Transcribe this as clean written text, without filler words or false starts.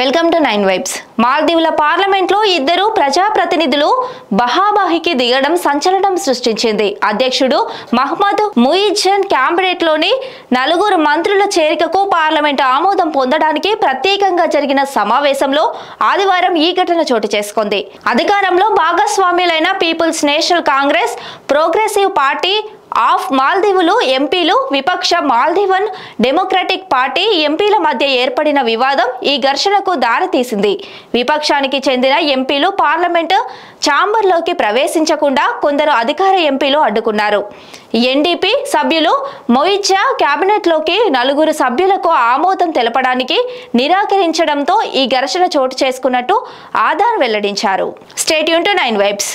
Welcome to 9 vibes. మాల్దీవుల పార్లమెంట్లో ఇద్దరు ప్రజాప్రతినిధులు బహాబాహికి దిగడం సంచలనం సృష్టించింది. అధ్యక్షుడు మహ్మద్ ముయిజ్జన్ క్యాబినెట్లోని 4 మంత్రుల చేరికకు పార్లమెంట్ ఆమోదం పొందడానికి ప్రత్యేకంగా జరిగిన సమావేశంలో ఆదివారం ఈ ఘటన చోటు చేసుకుంది. అధికారంలో భాగస్వామ్యులైన People's National Congress, Progressive Party of మాల్దీవులు ఎంపీలు, విపక్ష మాల్దీవన్ డెమోక్రటిక్ పార్టీ ఎంపీల మధ్య ఏర్పడిన వివాదం ఈ ఘర్షణకు దారితీసింది. విపక్షానికి చెందిన ఎంపీలు పార్లమెంటు ఛాంబర్లోకి ప్రవేశించకుండా కొందరు అధికార ఎంపీలు అడ్డుకున్నారు. ఎన్డీపీ సభ్యులు మొయిజ్జా క్యాబినెట్లోకి 4 సభ్యులకు ఆమోదం తెలపడానికి నిరాకరించడంతో ఈ ఘర్షణ చోటు చేసుకున్నట్టు ఆధార్ వెల్లడించారు. Stay tune to 9 vibes.